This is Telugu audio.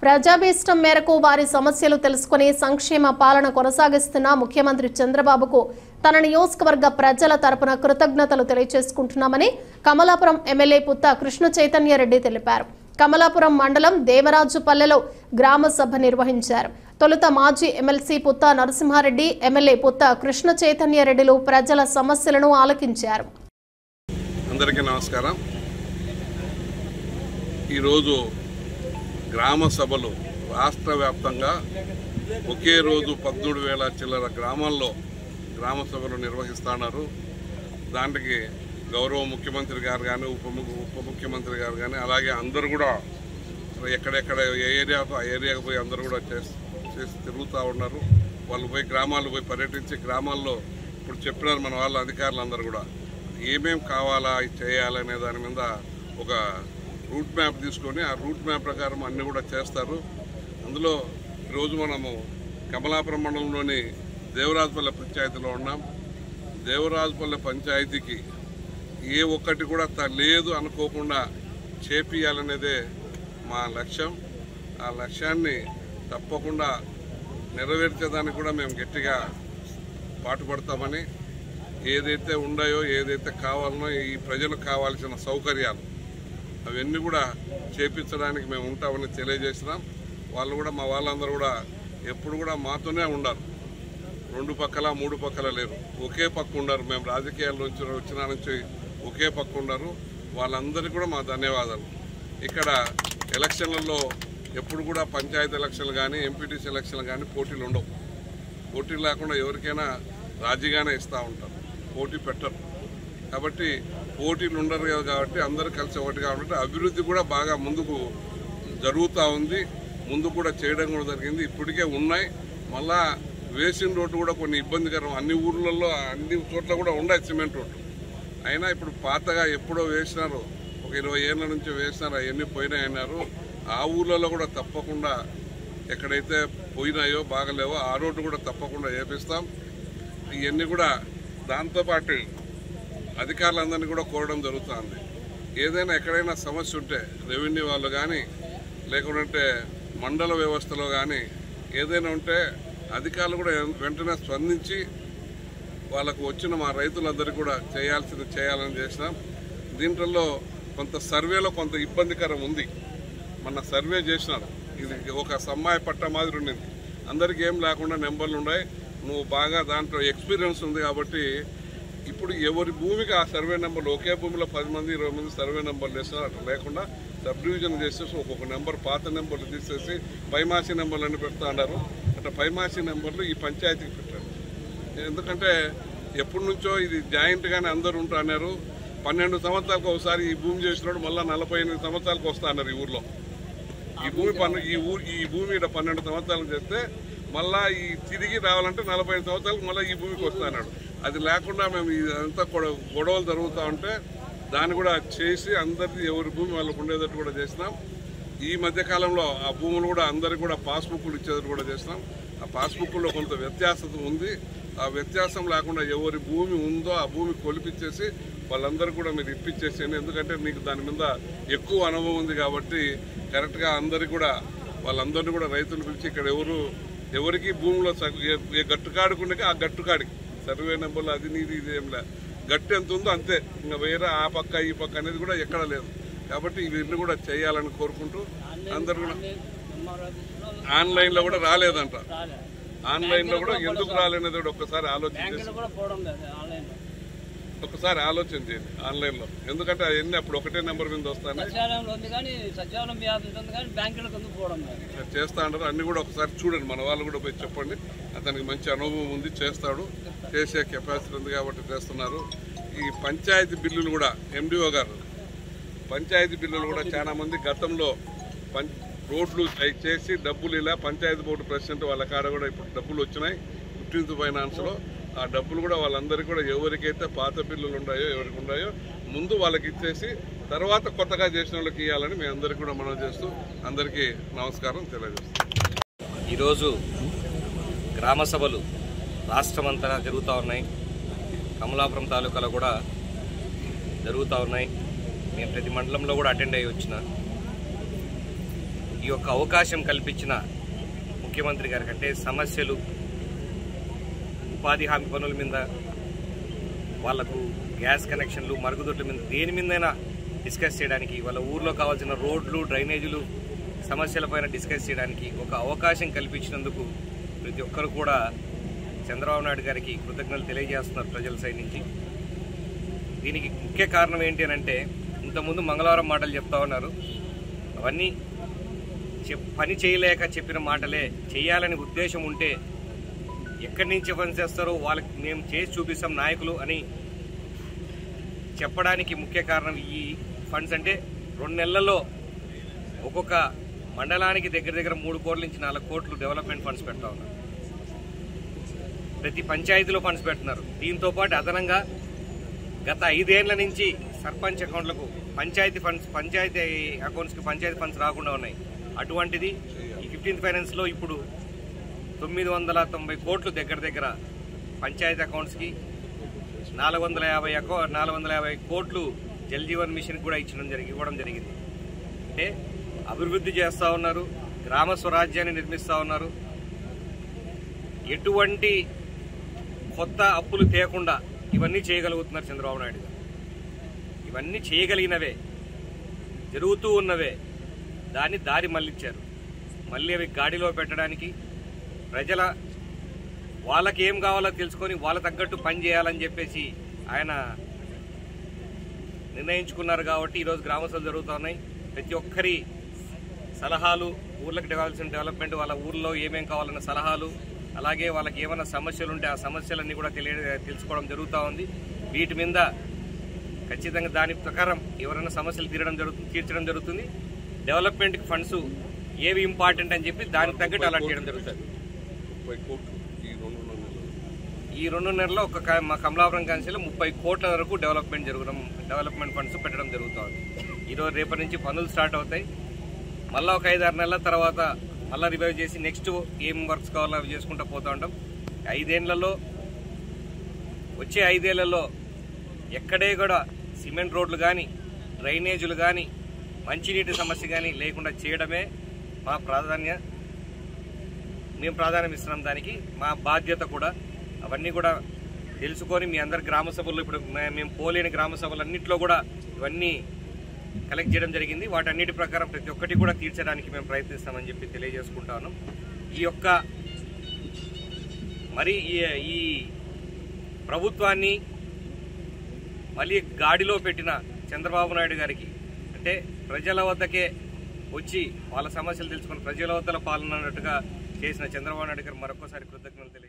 ప్రజాభీష్టం మేరకు వారి సమస్యలు తెలుసుకుని సంక్షేమ పాలన కొనసాగిస్తున్న ముఖ్యమంత్రి చంద్రబాబుకు తన నియోజకవర్గ ప్రజల తరపున కృతజ్ఞతలు తెలియజేసుకుంటున్నామని కమలాపురం ఎమ్మెల్యే పుత్త కృష్ణ చైతన్య రెడ్డి తెలిపారు. కమలాపురం మండలం దేవరాజుపల్లెలో గ్రామ సభ నిర్వహించారు. తొలుత మాజీ ఎమ్మెల్సీ పుత్త నరసింహారెడ్డి, ఎమ్మెల్యే పుత్త కృష్ణ చైతన్య రెడ్డిలు ప్రజల సమస్యలను ఆలకించారు. అందరికీ నమస్కారం. ఈరోజు గ్రామ సభలు రాష్ట్ర వ్యాప్తంగా ఒకే రోజు 13,000 చిల్లర గ్రామాల్లో గ్రామ సభలు నిర్వహిస్తున్నారు. దానికి గౌరవ ముఖ్యమంత్రి గారు కానీ ఉప ముఖ్యమంత్రి గారు కానీ అలాగే అందరూ కూడా ఎక్కడెక్కడ ఏ ఏరియాకు ఆ ఏరియాకు పోయి అందరూ కూడా చేసి తిరుగుతూ ఉన్నారు. వాళ్ళు పోయి గ్రామాలు పోయి పర్యటించి గ్రామాల్లో ఇప్పుడు చెప్పినారు మన వాళ్ళ అధికారులు అందరూ కూడా ఏమేం కావాలా చేయాలనే దాని మీద ఒక రూట్ మ్యాప్ తీసుకొని ఆ రూట్ మ్యాప్ ప్రకారం అన్నీ కూడా చేస్తారు. అందులో ఈరోజు మనము కమలాపురం మండలంలోని దేవరాజుపల్లె పంచాయతీలో ఉన్నాం. దేవరాజుపల్లె పంచాయతీకి ఏ ఒక్కటి కూడా లేదు అనుకోకుండా చేపియాలనేదే మా లక్ష్యం. ఆ లక్ష్యాన్ని తప్పకుండా నెరవేర్చేదానికి కూడా మేము గట్టిగా పాటుపడతామని, ఏదైతే ఉన్నాయో ఏదైతే కావాలనో ఈ ప్రజలకు కావాల్సిన సౌకర్యాలు అవన్నీ కూడా చేపించడానికి మేము ఉంటామని తెలియజేసినాం. వాళ్ళు కూడా మా వాళ్ళందరూ కూడా ఎప్పుడు కూడా మాతోనే ఉన్నారు. 2 పక్కల 3 పక్కల లేరు, ఒకే పక్క ఉన్నారు. మేము రాజకీయాల నుంచి వచ్చిన నుంచి ఒకే పక్క ఉన్నారు. వాళ్ళందరికీ కూడా మా ధన్యవాదాలు. ఇక్కడ ఎలక్షన్లలో ఎప్పుడు కూడా పంచాయతీ ఎలక్షన్లు కానీ ఎంపీటీసీ ఎలక్షన్లు కానీ పోటీలు ఉండవు. పోటీ లేకుండా ఎవరికైనా రాజీగానే ఇస్తూ ఉంటారు, పోటీ పెట్టరు. కాబట్టి పోటీలు ఉండరు కాబట్టి అందరూ కలిసి ఒకటి కాబట్టి అభివృద్ధి కూడా బాగా ముందుకు జరుగుతూ ఉంది. ముందు కూడా చేయడం కూడా జరిగింది. ఇప్పటికే ఉన్నాయి. మళ్ళా వేసిన రోడ్డు కూడా కొన్ని ఇబ్బందికరం, అన్ని ఊర్లలో అన్ని చోట్ల కూడా ఉన్నాయి సిమెంట్ రోడ్లు. అయినా ఇప్పుడు పాతగా ఎప్పుడో వేసినారు, ఒక 20 ఏళ్ళ నుంచి వేసినారు, అవన్నీ పోయినాయి అన్నారు. ఆ ఊర్లలో కూడా తప్పకుండా ఎక్కడైతే పోయినాయో బాగలేవో ఆ రోడ్డు కూడా తప్పకుండా వేపిస్తాం. ఇవన్నీ కూడా దాంతోపాటు అధికారులందరినీ కూడా కోరడం జరుగుతుంది. ఏదైనా ఎక్కడైనా సమస్య ఉంటే రెవెన్యూ వాళ్ళు కానీ లేకుంటే మండల వ్యవస్థలో కానీ ఏదైనా ఉంటే అధికారులు కూడా వెంటనే స్పందించి వాళ్ళకు వచ్చిన మా రైతులందరికీ కూడా చేయాల్సింది చేయాలని చేసినాం. దీంట్లో కొంత సర్వేలో కొంత ఇబ్బందికరం ఉంది. మన సర్వే చేసినారు, ఇది ఒక సమ్మాయి పట్ట మాదిరి ఉండింది. అందరికీ ఏం లేకుండా నెంబర్లు ఉన్నాయి. నువ్వు బాగా దాంట్లో ఎక్స్పీరియన్స్ ఉంది కాబట్టి ఇప్పుడు ఎవరి భూమికి ఆ సర్వే నెంబర్లు, ఒకే భూమిలో 10 మంది 20 మంది సర్వే నెంబర్లు వేస్తున్నారు. అట్లా లేకుండా సబ్ డివిజన్ చేసేసి ఒక్కొక్క నెంబర్ పాత నెంబర్లు తీసేసి పైమాసి నెంబర్లు అని పెడతా అన్నారు. అట్లా పైమాసి నెంబర్లు ఈ పంచాయతీకి పెట్టారు. ఎందుకంటే ఎప్పటి నుంచో ఇది జాయింట్గానే అందరూ ఉంటా అన్నారు. 12 సంవత్సరాలకు ఒకసారి ఈ భూమి చేసినాడు, మళ్ళీ 48 సంవత్సరాలకు వస్తా అన్నారు. ఈ ఊర్లో ఈ భూమి ఇక్కడ 12 సంవత్సరాలు చేస్తే మళ్ళీ ఈ తిరిగి రావాలంటే 45 సంవత్సరాలకు మళ్ళీ ఈ భూమికి వస్తా అన్నాడు. అది లేకుండా మేము ఇదంతా గొడవలు జరుగుతూ ఉంటే దాన్ని కూడా చేసి అందరిది ఎవరి భూమి వాళ్ళకు ఉండేటట్టు కూడా చేసినాం. ఈ మధ్యకాలంలో ఆ భూములు కూడా అందరికి కూడా పాస్బుక్లు ఇచ్చేటట్టు కూడా చేసినాం. ఆ పాస్బుక్లో కొంత వ్యత్యాసం ఉంది. ఆ వ్యత్యాసం లేకుండా ఎవరి భూమి ఉందో ఆ భూమి కొలిపించేసి వాళ్ళందరూ కూడా మీరు ఇప్పించేసేయండి. ఎందుకంటే మీకు దాని మీద ఎక్కువ అనుభవం ఉంది కాబట్టి కరెక్ట్గా అందరికి కూడా వాళ్ళందరినీ కూడా రైతులు పిలిచి ఇక్కడ ఎవరికి భూమిలో ఏ గట్టుకాడుకుంటే ఆ గట్టుకాడికి సర్వే నెంబర్లు అది నీది ఇది ఏం లేదు, గట్టు ఎంత ఉందో అంతే, ఇంకా వేరే ఆ పక్క ఈ పక్క అనేది కూడా ఎక్కడ లేదు. కాబట్టి ఇవన్నీ కూడా చేయాలని కోరుకుంటూ అందరు కూడా ఆన్లైన్లో కూడా రాలేదంట. ఆన్లైన్లో కూడా ఎందుకు రాలేనేది కూడా ఒక్కసారి ఆలోచన చేయండి ఆన్లైన్లో. ఎందుకంటే అవన్నీ అప్పుడు ఒకటే నెంబర్ మీద వస్తాయి చేస్తా అంటారు. అన్ని కూడా ఒకసారి చూడండి, మన వాళ్ళు కూడా పోయి చెప్పండి. అతనికి మంచి అనుభవం ఉంది, చేస్తాడు, చేసే కెపాసిటీ ఉంది కాబట్టి చేస్తున్నారు. ఈ పంచాయతీ బిల్లులు కూడా ఎండిఓ గారు పంచాయతీ బిల్లులు కూడా చాలా మంది గతంలో రోడ్లు చేసి డబ్బులు ఇలా పంచాయతీ బోర్డు ప్రెసిడెంట్ వాళ్ళ కాడ కూడా ఇప్పుడు డబ్బులు వచ్చినాయి 15th ఫైనాన్స్లో. ఆ డబ్బులు కూడా వాళ్ళందరికీ కూడా ఎవరికైతే పాత బిల్లులు ఉన్నాయో ఎవరికి ఉన్నాయో ముందు వాళ్ళకి ఇచ్చేసి తర్వాత కొత్తగా చేసిన వాళ్ళకి ఇవ్వాలని మేము అందరికీ కూడా మనం చేస్తూ అందరికీ నమస్కారం తెలియజేస్తాం. ఈరోజు గ్రామ సభలు రాష్ట్రమంతా జరుగుతూ ఉన్నాయి. కమలాపురం తాలూకాలో కూడా జరుగుతూ ఉన్నాయి. నేను ప్రతి మండలంలో కూడా అటెండ్ అయ్యి వచ్చిన. ఈ యొక్క అవకాశం కల్పించిన ముఖ్యమంత్రి గారికి, అంటే సమస్యలు, ఉపాధి హామీ పనుల మీద, వాళ్లకు గ్యాస్ కనెక్షన్లు, మరుగుదొడ్ల మీద, దేని మీదైనా డిస్కస్ చేయడానికి, వాళ్ళ ఊర్లో కావాల్సిన రోడ్లు, డ్రైనేజీలు సమస్యలపైన డిస్కస్ చేయడానికి ఒక అవకాశం కల్పించినందుకు ప్రతి ఒక్కరు కూడా చంద్రబాబు నాయుడు గారికి కృతజ్ఞతలు తెలియజేస్తున్నారు ప్రజల సైడ్ నుంచి. దీనికి ముఖ్య కారణం ఏంటి అని అంటే, ఇంతకుముందు మంగళవారం మాటలు చెప్తా ఉన్నారు, అవన్నీ పని చేయలేక చెప్పిన మాటలే. చేయాలని ఉద్దేశం ఉంటే ఎక్కడి నుంచి ఫండ్స్ చేస్తారో వాళ్ళకి మేము చేసి చూపిస్తాం నాయకులు అని చెప్పడానికి ముఖ్య కారణం ఈ ఫండ్స్. అంటే 2 నెలల్లో ఒక్కొక్క మండలానికి దగ్గర 3 కోట్ల నుంచి 4 కోట్లు డెవలప్మెంట్ ఫండ్స్ పెడతా ఉన్నారు. ప్రతి పంచాయతీలో ఫండ్స్ పెడుతున్నారు. దీంతో పాటు అదనంగా గత 5 ఏళ్ల నుంచి సర్పంచ్ అకౌంట్లకు పంచాయతీ అకౌంట్స్కి పంచాయతీ ఫండ్స్ రాకుండా ఉన్నాయి. అటువంటిది ఈ 15th ఫైనాన్స్లో ఇప్పుడు 990 కోట్లు దగ్గర పంచాయతీ అకౌంట్స్కి, 450 కోట్లు జల్ జీవన్ మిషన్ కూడా ఇవ్వడం జరిగింది. అంటే అభివృద్ధి చేస్తూ ఉన్నారు, గ్రామ స్వరాజ్యాన్ని నిర్మిస్తూ ఉన్నారు. ఎటువంటి కొత్త అప్పులు తేకుండా ఇవన్నీ చేయగలుగుతున్నారు చంద్రబాబు నాయుడు గారు. ఇవన్నీ చేయగలిగినవే, జరుగుతూ ఉన్నవే. దాన్ని దారి మళ్ళించారు. మళ్ళీ అవి గాడిలో పెట్టడానికి, ప్రజల వాళ్ళకి ఏం కావాలో తెలుసుకొని వాళ్ళ తగ్గట్టు పని చేయాలని చెప్పేసి ఆయన నిర్ణయించుకున్నారు. కాబట్టి ఈరోజు గ్రామసభలు జరుగుతూ ఉన్నాయి. ప్రతి ఒక్కరి సలహాలు, ఊర్లకు కావాల్సిన డెవలప్మెంట్, వాళ్ళ ఊర్లో ఏమేం కావాలన్న సలహాలు, అలాగే వాళ్ళకి ఏమైనా సమస్యలు ఉంటే ఆ సమస్యలన్నీ కూడా తెలుసుకోవడం జరుగుతూ ఉంది. వీటి మీద ఖచ్చితంగా దాని ప్రకారం ఎవరైనా సమస్యలు తీర్చడం జరుగుతుంది. డెవలప్మెంట్కి ఫండ్స్ ఏవి ఇంపార్టెంట్ అని చెప్పి దానికి తగ్గట్టు అలాట్ చేయడం జరుగుతుంది. ఈ 2 నెలల్లో మా కమలాపురం కాన్స్టిట్యూన్సీలో 30 కోట్ల వరకు డెవలప్మెంట్ ఫండ్స్ పెట్టడం జరుగుతుంది. ఈరోజు రేపటి నుంచి పనులు స్టార్ట్ అవుతాయి. మళ్ళీ ఒక 5-6 నెలల తర్వాత మళ్ళీ రివైవ్ చేసి నెక్స్ట్ ఏం వర్క్స్ కావాలో అవి చేసుకుంటూ పోతూ ఉంటాం. 5 ఏళ్లలో, వచ్చే 5 ఏళ్లలో ఎక్కడే కూడా సిమెంట్ రోడ్లు కానీ, డ్రైనేజీలు కానీ, మంచినీటి సమస్య కానీ లేకుండా చేయడమే మా మేము ప్రాధాన్యం ఇస్తున్నాం. దానికి మా బాధ్యత కూడా. అవన్నీ కూడా తెలుసుకొని మీ అందరి గ్రామ సభల్లో, ఇప్పుడు మేము పోలేని గ్రామ సభలన్నింటిలో కూడా ఇవన్నీ కలెక్ట్ చేయడం జరిగింది. వాటన్నిటి ప్రకారం ప్రతి ఒక్కటి కూడా తీర్చడానికి మేము ప్రయత్నిస్తామని చెప్పి తెలియజేసుకుంటాను. ఈ ప్రభుత్వాన్ని మళ్ళీ గాడిలో పెట్టిన చంద్రబాబు నాయుడు గారికి, అంటే ప్రజల వద్దకే వచ్చి వాళ్ళ సమస్యలు తెలుసుకుని ప్రజల వద్దల పాలనట్టుగా చేసిన చంద్రబాబు నాయుడు గారు మరొకసారి కృతజ్ఞతలు